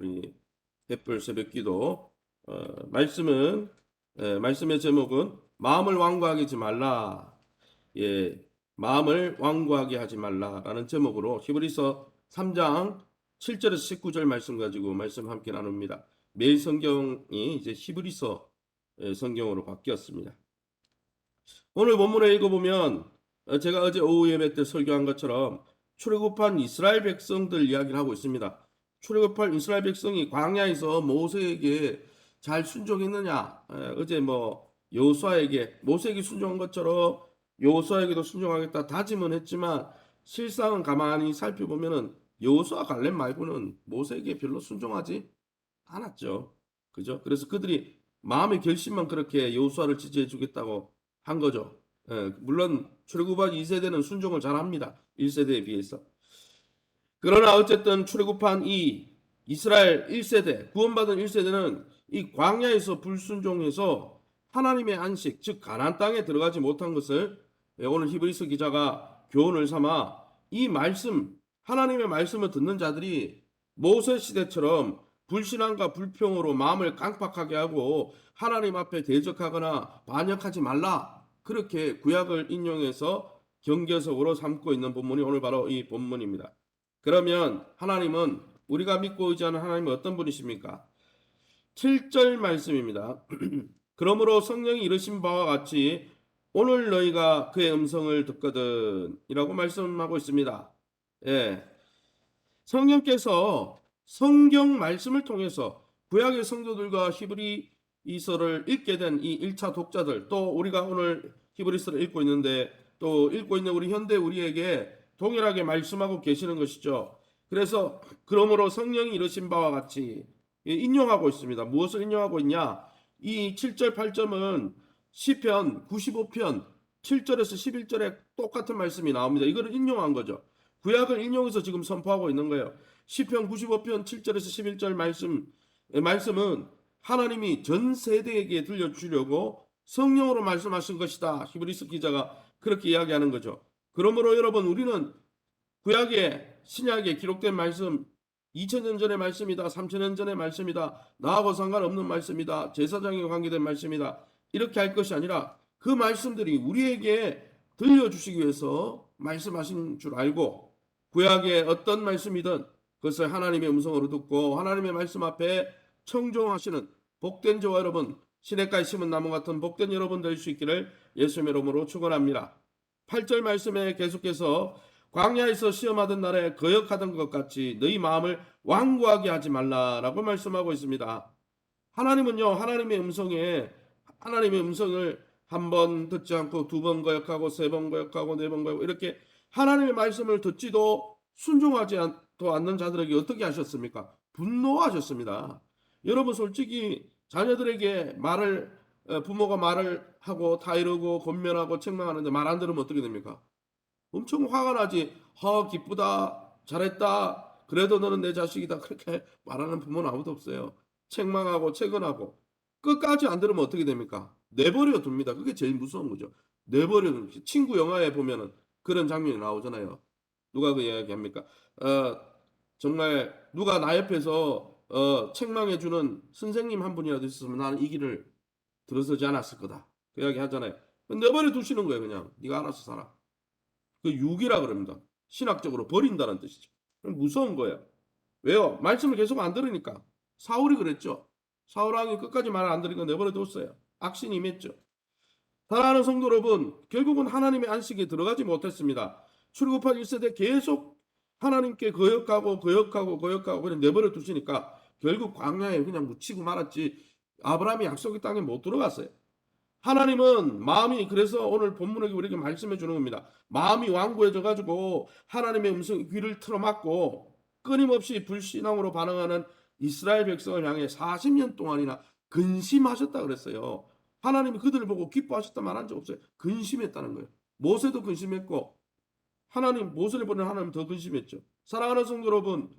우리 햇불 새벽기도 말씀의 제목은 마음을 완고하게 하지 말라. 예, 마음을 완고하게 하지 말라라는 제목으로 히브리서 3장 7절에서 19절 말씀 가지고 말씀 함께 나눕니다. 매일 성경이 이제 히브리서 성경으로 바뀌었습니다. 오늘 본문을 읽어보면 제가 어제 오후 예배 때 설교한 것처럼 출애굽한 이스라엘 백성들 이야기를 하고 있습니다. 출애굽한 이스라엘 백성이 광야에서 모세에게 잘 순종했느냐? 어제 여호수아에게 모세에게 순종한 것처럼 여호수아에게도 순종하겠다 다짐은 했지만 실상은 가만히 살펴보면은 여호수아 갈렙 말고는 모세에게 별로 순종하지 않았죠. 그죠? 그래서 그들이 마음의 결심만 그렇게 여호수아를 지지해 주겠다고 한 거죠. 물론 출애굽한 2세대는 순종을 잘합니다. 1세대에 비해서. 그러나 어쨌든 출애굽한 이 이스라엘 1세대, 구원받은 1세대는 이 광야에서 불순종해서 하나님의 안식, 즉 가나안 땅에 들어가지 못한 것을 오늘 히브리서 기자가 교훈을 삼아 이 말씀, 하나님의 말씀을 듣는 자들이 모세 시대처럼 불신앙과 불평으로 마음을 깡박하게 하고 하나님 앞에 대적하거나 반역하지 말라. 그렇게 구약을 인용해서 경계석으로 삼고 있는 본문이 오늘 바로 이 본문입니다. 그러면 하나님은 우리가 믿고 의지하는 하나님은 어떤 분이십니까? 7절 말씀입니다. 그러므로 성령이 이르신 바와 같이 오늘 너희가 그의 음성을 듣거든 이라고 말씀하고 있습니다. 예. 성령께서 성경 말씀을 통해서 구약의 성도들과 히브리서를 읽게 된 이 1차 독자들, 또 우리가 오늘 히브리서를 읽고 있는데 또 읽고 있는 우리 현대 우리에게 동일하게 말씀하고 계시는 것이죠. 그래서 그러므로 성령이 이르신 바와 같이 인용하고 있습니다. 무엇을 인용하고 있냐? 이 7절 8절은 시편 95편 7절에서 11절에 똑같은 말씀이 나옵니다. 이거를 인용한 거죠. 구약을 인용해서 지금 선포하고 있는 거예요. 시편 95편 7절에서 11절 말씀은 하나님이 전 세대에게 들려주려고 성령으로 말씀하신 것이다. 히브리서 기자가 그렇게 이야기하는 거죠. 그러므로 여러분 우리는 구약의 신약에 기록된 말씀 2000년 전의 말씀이다. 3000년 전의 말씀이다. 나하고 상관없는 말씀이다. 제사장에 관계된 말씀이다. 이렇게 할 것이 아니라 그 말씀들이 우리에게 들려주시기 위해서 말씀하신 줄 알고 구약의 어떤 말씀이든 그것을 하나님의 음성으로 듣고 하나님의 말씀 앞에 청종하시는 복된 저와 여러분, 시냇가에 심은 나무 같은 복된 여러분 될 수 있기를 예수님의 이름으로 축원합니다. 8절 말씀에 계속해서 광야에서 시험하던 날에 거역하던 것 같이 너희 마음을 완고하게 하지 말라라고 말씀하고 있습니다. 하나님은요, 하나님의 음성을 한 번 듣지 않고 두 번 거역하고 세 번 거역하고 네 번 거역하고 이렇게 하나님의 말씀을 듣지도 순종하지 않는 자들에게 어떻게 하셨습니까? 분노하셨습니다. 여러분 솔직히 자녀들에게 부모가 말을 하고 타이르고 권면하고 책망하는데 말 안 들으면 어떻게 됩니까? 엄청 화가 나지. 기쁘다, 잘했다, 그래도 너는 내 자식이다, 그렇게 말하는 부모는 아무도 없어요. 책망하고 채근하고 끝까지 안 들으면 어떻게 됩니까? 내버려 둡니다. 그게 제일 무서운 거죠. 내버려 둡니다. 친구 영화에 보면은 그런 장면이 나오잖아요. 누가 그 이야기 합니까? 정말 누가 나 옆에서 책망해주는 선생님 한 분이라도 있었으면 나는 이 길을 들어서지 않았을 거다. 그 이야기 하잖아요. 내버려 두시는 거예요. 그냥 네가 알아서 살아. 그 유기라 그럽니다. 신학적으로 버린다는 뜻이죠. 무서운 거예요. 왜요? 말씀을 계속 안 들으니까. 사울이 그랬죠. 사울 왕이 끝까지 말을 안 들으니까 내버려 뒀어요. 악신이 임했죠. 사랑하는 성도 여러분, 결국은 하나님의 안식에 들어가지 못했습니다. 출애굽한 1세대 계속 하나님께 거역하고 그냥 내버려 두시니까 결국 광야에 그냥 묻히고 말았지 아브라함이 약속의 땅에 못 들어갔어요. 하나님은 마음이, 그래서 오늘 본문에 우리에게 말씀해 주는 겁니다. 마음이 완고해져 가지고 하나님의 음성 귀를 틀어막고 끊임없이 불신앙으로 반응하는 이스라엘 백성을 향해 40년 동안이나 근심하셨다 그랬어요. 하나님이 그들을 보고 기뻐하셨다 말한 적 없어요. 근심했다는 거예요. 모세도 근심했고 모세를 보낸 하나님 더 근심했죠. 사랑하는 성도 여러분,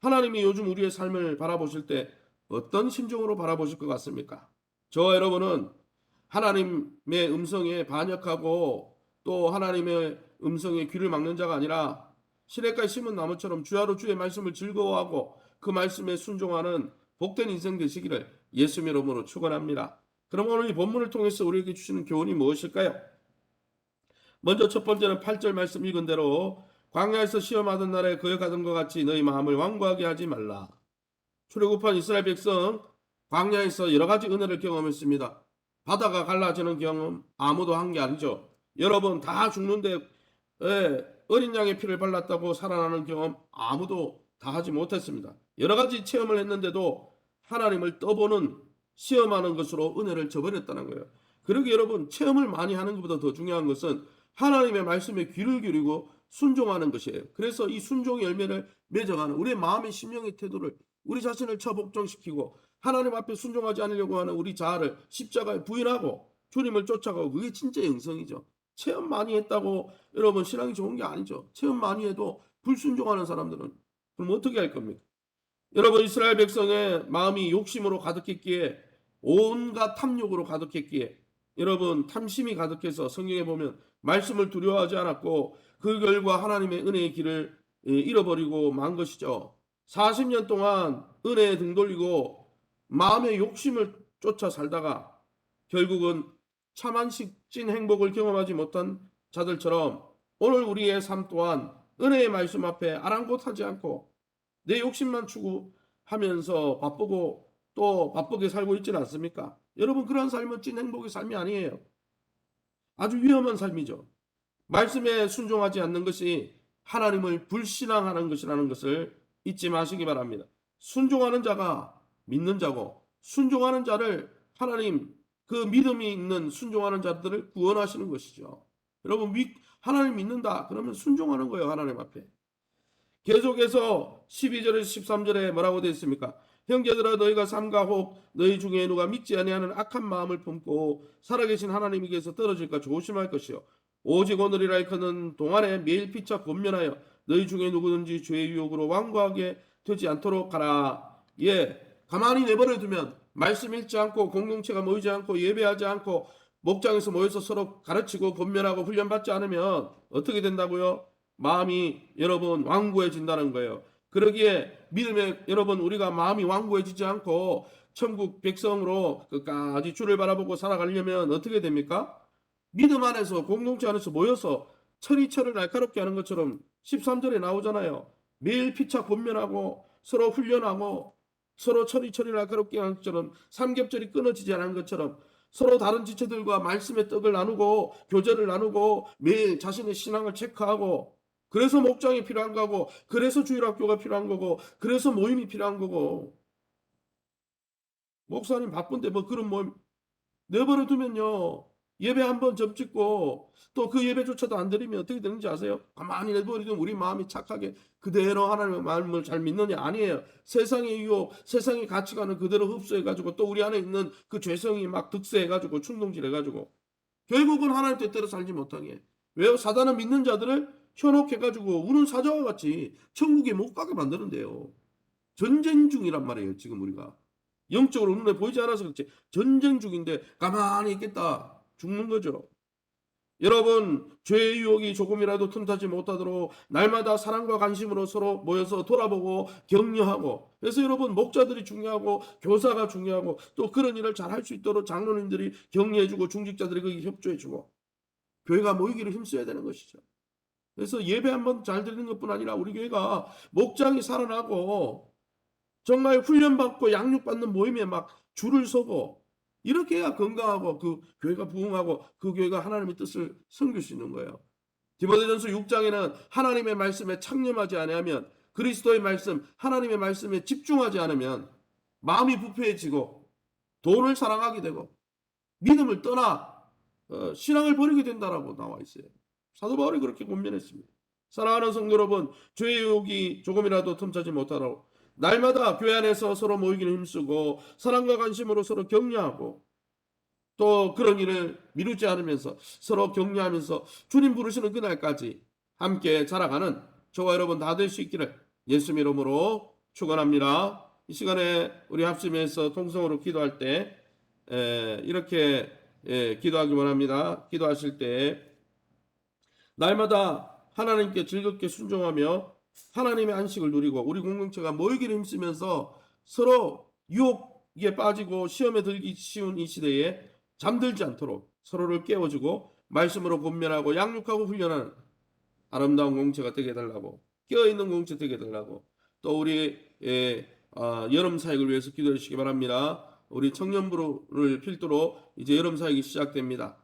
하나님이 요즘 우리의 삶을 바라보실 때 어떤 심정으로 바라보실 것 같습니까? 저와 여러분은 하나님의 음성에 반역하고 또 하나님의 음성에 귀를 막는 자가 아니라 시냇가에 심은 나무처럼 주야로 주의 말씀을 즐거워하고 그 말씀에 순종하는 복된 인생 되시기를 예수님 이름으로 축원합니다. 그럼 오늘 이 본문을 통해서 우리에게 주시는 교훈이 무엇일까요? 먼저 첫 번째는 8절 말씀 읽은 대로 광야에서 시험하던 날에 거역하던 것 같이 너희 마음을 완고하게 하지 말라. 출애굽한 이스라엘 백성 광야에서 여러 가지 은혜를 경험했습니다. 바다가 갈라지는 경험 아무도 한 게 아니죠. 여러분 다 죽는데 어린 양의 피를 발랐다고 살아나는 경험 아무도 다 하지 못했습니다. 여러 가지 체험을 했는데도 하나님을 떠보는 시험하는 것으로 은혜를 저버렸다는 거예요. 그러게 여러분 체험을 많이 하는 것보다 더 중요한 것은 하나님의 말씀에 귀를 기울이고 순종하는 것이에요. 그래서 이 순종의 열매를 맺어가는 우리의 마음의 심령의 태도를 우리 자신을 처복종시키고 하나님 앞에 순종하지 않으려고 하는 우리 자아를 십자가에 부인하고 주님을 쫓아가고 그게 진짜 영성이죠. 체험 많이 했다고 여러분 신앙이 좋은 게 아니죠. 체험 많이 해도 불순종하는 사람들은 그럼 어떻게 할 겁니까? 여러분 이스라엘 백성의 마음이 욕심으로 가득했기에 온갖 탐욕으로 가득했기에 여러분 탐심이 가득해서 성경에 보면 말씀을 두려워하지 않았고 그 결과 하나님의 은혜의 길을 잃어버리고 만 것이죠. 40년 동안 은혜에 등 돌리고 마음의 욕심을 쫓아 살다가 결국은 차만식진 행복을 경험하지 못한 자들처럼 오늘 우리의 삶 또한 은혜의 말씀 앞에 아랑곳하지 않고 내 욕심만 추구하면서 바쁘고 또 바쁘게 살고 있지는 않습니까? 여러분 그런 삶은 찐 행복의 삶이 아니에요. 아주 위험한 삶이죠. 말씀에 순종하지 않는 것이 하나님을 불신앙하는 것이라는 것을 잊지 마시기 바랍니다. 순종하는 자가 믿는 자고 순종하는 자를 하나님 그 믿음이 있는 순종하는 자들을 구원하시는 것이죠. 여러분 하나님 믿는다 그러면 순종하는 거예요. 하나님 앞에. 계속해서 12절에서 13절에 뭐라고 되어 있습니까? 형제들아 너희가 삼가 혹 너희 중에 누가 믿지 아니하는 악한 마음을 품고 살아계신 하나님에게서 떨어질까 조심할 것이요 오직 오늘이라 일컫는 동안에 매일 피차 권면하여 너희 중에 누구든지 죄의 유혹으로 완고하게 되지 않도록 하라. 예, 가만히 내버려 두면 말씀 읽지 않고 공동체가 모이지 않고 예배하지 않고 목장에서 모여서 서로 가르치고 권면하고 훈련받지 않으면 어떻게 된다고요? 마음이 여러분 완고해진다는 거예요. 그러기에 믿음에 여러분 우리가 마음이 완고해지지 않고 천국 백성으로 끝까지 주를 바라보고 살아가려면 어떻게 됩니까? 믿음 안에서 공동체 안에서 모여서 철이 날카롭게 하는 것처럼 13절에 나오잖아요. 매일 피차 권면하고 서로 훈련하고 서로 철이 날카롭게 하는 것처럼 삼겹살이 끊어지지 않은 것처럼 서로 다른 지체들과 말씀의 떡을 나누고 교제를 나누고 매일 자신의 신앙을 체크하고 그래서 목장이 필요한 거고 그래서 주일학교가 필요한 거고 그래서 모임이 필요한 거고 목사님 바쁜데 뭐 그런 모임 내버려 두면요 예배 한번 접짓고 또 그 예배조차도 안 드리면 어떻게 되는지 아세요? 가만히 내버려 두면 우리 마음이 착하게 그대로 하나님의 마음을 잘 믿느냐 아니에요. 세상의 유혹 세상의 가치관을 그대로 흡수해가지고 또 우리 안에 있는 그 죄성이 막 득세해가지고 충동질해가지고 결국은 하나님 뜻대로 살지 못하게 왜요? 사단은 믿는 자들을 현혹해가지고 우는 사자와 같이 천국에 못 가게 만드는데요. 전쟁 중이란 말이에요. 지금 우리가 영적으로 눈에 보이지 않아서 그렇지 전쟁 중인데 가만히 있겠다 죽는 거죠. 여러분 죄의 유혹이 조금이라도 틈타지 못하도록 날마다 사랑과 관심으로 서로 모여서 돌아보고 격려하고 그래서 여러분 목자들이 중요하고 교사가 중요하고 또 그런 일을 잘 할 수 있도록 장로님들이 격려해주고 중직자들이 거기 협조해주고 교회가 모이기를 힘써야 되는 것이죠. 그래서 예배 한번 잘 드리는 것뿐 아니라 우리 교회가 목장이 살아나고 정말 훈련받고 양육받는 모임에 막 줄을 서고 이렇게 해야 건강하고 그 교회가 부흥하고 그 교회가 하나님의 뜻을 섬길 수 있는 거예요. 디모데전서 6장에는 하나님의 말씀에 창념하지 아니하면 그리스도의 말씀 하나님의 말씀에 집중하지 않으면 마음이 부패해지고 돈을 사랑하게 되고 믿음을 떠나 신앙을 버리게 된다라고 나와 있어요. 사도 바울이 그렇게 권면했습니다. 사랑하는 성도 여러분 죄의 유혹이 조금이라도 틈타지 못하도록 날마다 교회 안에서 서로 모이기를 힘쓰고 사랑과 관심으로 서로 격려하고 또 그런 일을 미루지 않으면서 서로 격려하면서 주님 부르시는 그날까지 함께 자라가는 저와 여러분 다 될 수 있기를 예수님 이름으로 축원합니다. 이 시간에 우리 합심해서 통성으로 기도할 때 이렇게 기도하기 원합니다. 기도하실 때 날마다 하나님께 즐겁게 순종하며 하나님의 안식을 누리고 우리 공동체가 모이기를 힘쓰면서 서로 유혹에 빠지고 시험에 들기 쉬운 이 시대에 잠들지 않도록 서로를 깨워주고 말씀으로 권면하고 양육하고 훈련하는 아름다운 공동체가 되게 해달라고, 깨어있는 공동체 되게 해달라고, 또 우리 여름 사역을 위해서 기도해 주시기 바랍니다. 우리 청년부를 필두로 이제 여름 사역이 시작됩니다.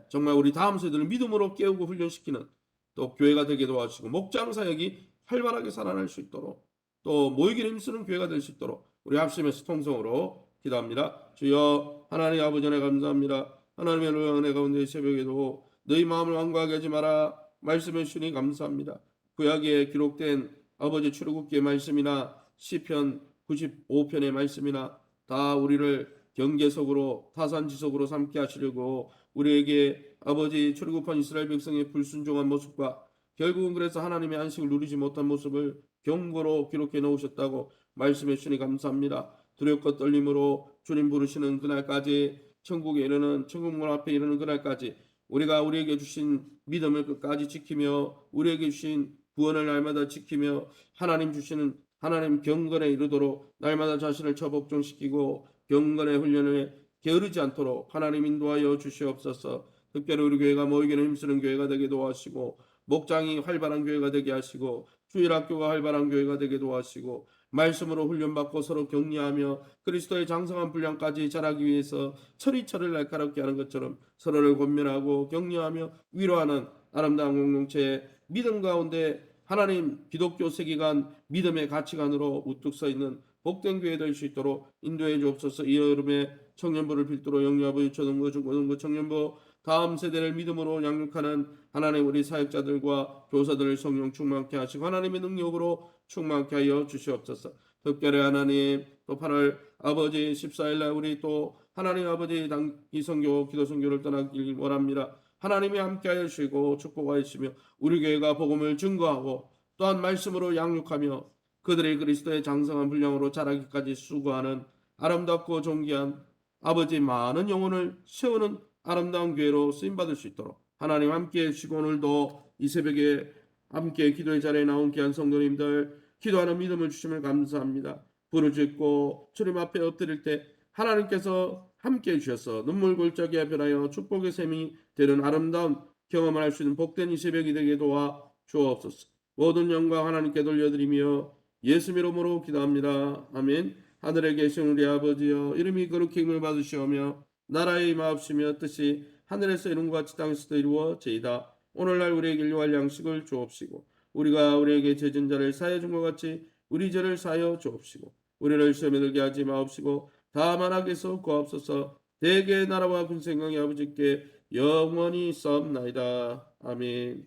정말 우리 다음 세대를 믿음으로 깨우고 훈련시키는 또 교회가 되게 도와주시고, 목장 사역이 활발하게 살아날 수 있도록, 또 모이기를 힘쓰는 교회가 될 수 있도록 우리 합심해서 통성으로 기도합니다. 주여 하나님 아버지 은혜 감사합니다. 하나님의 은혜 가운데 이 새벽에도 너희 마음을 완고하게 하지 마라 말씀해 주시니 감사합니다. 구약에 기록된 아버지 출애굽기의 말씀이나 시편 95편의 말씀이나 다 우리를 경계석으로 타산지석으로 삼게 하시려고 우리에게 아버지 출애굽한 이스라엘 백성의 불순종한 모습과 결국은 그래서 하나님의 안식을 누리지 못한 모습을 경고로 기록해 놓으셨다고 말씀해 주시니 감사합니다. 두렵고 떨림으로 주님 부르시는 그날까지, 천국에 이르는, 천국문 앞에 이르는 그날까지 우리가 우리에게 주신 믿음을 끝까지 지키며 우리에게 주신 구원을 날마다 지키며 하나님 주시는 하나님 경건에 이르도록 날마다 자신을 처복종시키고 경건의 훈련에 게으르지 않도록 하나님 인도하여 주시옵소서. 특별히 우리 교회가 모이기는 힘쓰는 교회가 되게 도와주시고, 목장이 활발한 교회가 되게 하시고, 주일학교가 활발한 교회가 되게 도와주시고, 말씀으로 훈련받고 서로 격려하며 그리스도의 장성한 분량까지 자라기 위해서 철이철을 날카롭게 하는 것처럼 서로를 권면하고 격려하며 위로하는 아름다운 공동체의 믿음 가운데 하나님 기독교 세계관 믿음의 가치관으로 우뚝 서 있는 복된 교회 될 수 있도록 인도해 주옵소서. 이 여름에 청년부를 필두로 영유아부 초등부 중고등부 청년부 다음 세대를 믿음으로 양육하는 하나님 우리 사역자들과 교사들을 성령 충만케 하시고 하나님의 능력으로 충만케 하여 주시옵소서. 특별히 하나님 또 8월 아버지 14일날 우리 또 하나님 아버지 단기 선교 기도 선교를 떠나길 원합니다. 하나님이 함께하여 주시고 축복하여 주시며 우리 교회가 복음을 증거하고 또한 말씀으로 양육하며 그들의 그리스도의 장성한 분량으로 자라기까지 수고하는 아름답고 존귀한 아버지 많은 영혼을 세우는 아름다운 교회로 쓰임받을 수 있도록 하나님 함께해 주시고, 오늘도 이 새벽에 함께 기도의 자리에 나온 귀한 성도님들 기도하는 믿음을 주심을 감사합니다. 부르짖고 주님 앞에 엎드릴 때 하나님께서 함께해 주셔서 눈물 골짜기에 변하여 축복의 샘이 되는 아름다운 경험을 할 수 있는 복된 이 새벽이 되게 도와 주옵소서. 모든 영광 하나님께 돌려드리며 예수 이름으로 기도합니다. 아멘. 하늘에 계신 우리 아버지여, 이름이 거룩히 힘을 받으시오며 나라의 임하옵시며 뜻이 하늘에서 이룬 것 같이 땅에서도 이루어지이다. 오늘날 우리에게 일용할 양식을 주옵시고 우리가 우리에게 죄진 자를 사하여 준 것 같이 우리 죄를 사하여 주옵시고 우리를 시험에 들게 하지 마옵시고 다만 악에서 구하옵소서. 대개의 나라와 군생강의 아버지께 영원히 싸움나이다. 아멘.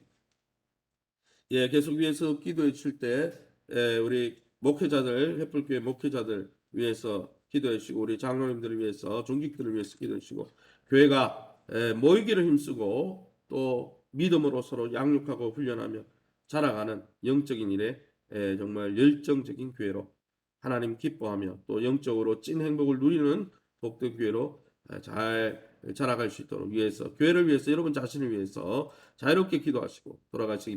예, 계속 위해서 기도해 주실 때 우리 목회자들, 횃불교회 목회자들 위해서 기도해 주시고 우리 장로님들을 위해서, 종직들을 위해서 기도해 주시고 교회가 모이기를 힘쓰고 또 믿음으로 서로 양육하고 훈련하며 자라가는 영적인 일에 정말 열정적인 교회로 하나님 기뻐하며 또 영적으로 찐 행복을 누리는 복된 교회로 잘 자라갈 수 있도록 위해서, 교회를 위해서, 여러분 자신을 위해서 자유롭게 기도하시고 돌아가시기 바랍니다.